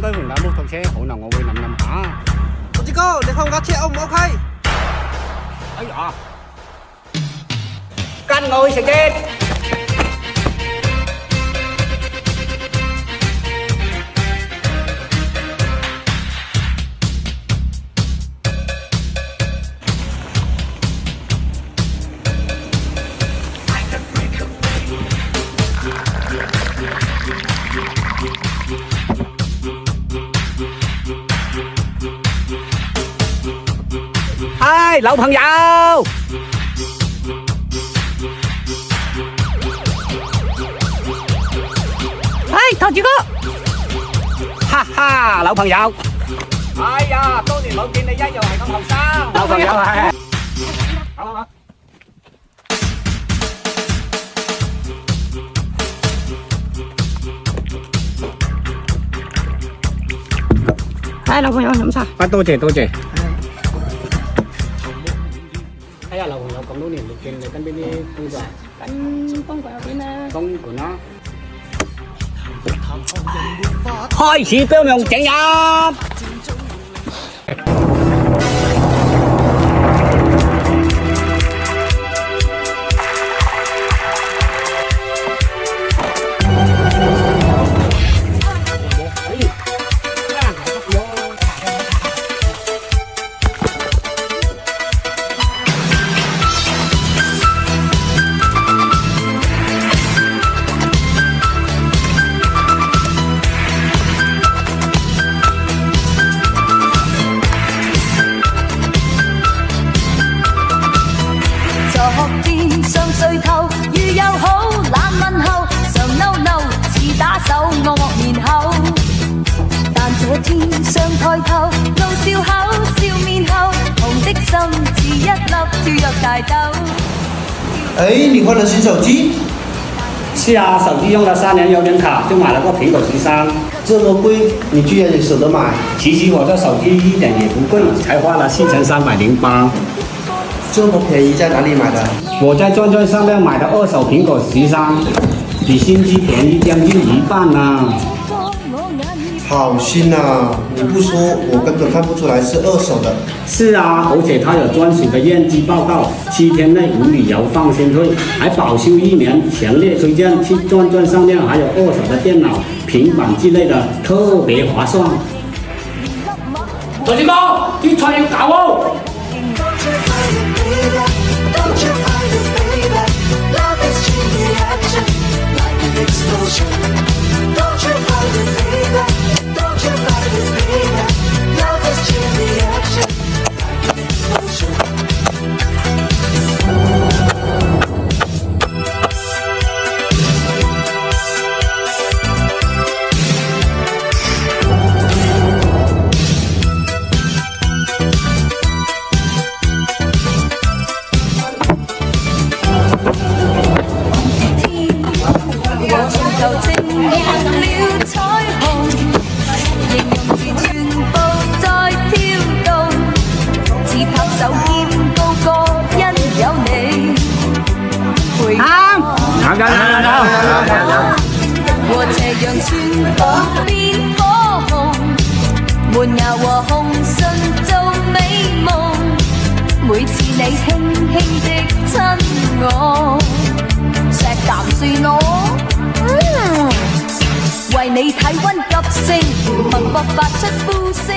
對換架摩托車，可能我會諗下。我志哥，你看架車 O 唔 OK？哎呀，跟我去食啫。嗨，老朋友！哎，頭柱哥，哈哈，老朋友！哎呀，多年冇見你一樣係咁後生，老朋友係。好。哎，老朋友飲茶。啊，多謝多謝。哎呀，老朋友咁多年冇見，你跟邊啲工作啊？跟東莞嗰邊啊。東莞啦。開始標明整入。垂頭如又好冷問候，常嬲嬲似打手惡惡面口。但這天上抬頭露笑口，笑面後紅的心似一粒跳躍大豆。哎，你換了新手機？是啊，手機用了3年有點卡，就買了個蘋果13。這麼貴，你居然也捨得買？其實我這手機一點也不貴，才花了4308。這麼便宜，在哪裡買的？我在轉轉上面買的2手蘋果13，比新機便宜將近1半呢。好新啊！你不說，我根本看不出來是2手的。是啊，而且它有專屬的驗機報告，7天內無理由放先退，還保修1年，強烈推薦去轉轉上面還有2手的電腦、平板之類的，特別划算。左志哥，啲菜要搞哦！和斜陽穿過變火紅，門牙和紅唇做美夢。每次你輕輕的親我，石啖算我，為你體溫急升，脈搏發出呼聲。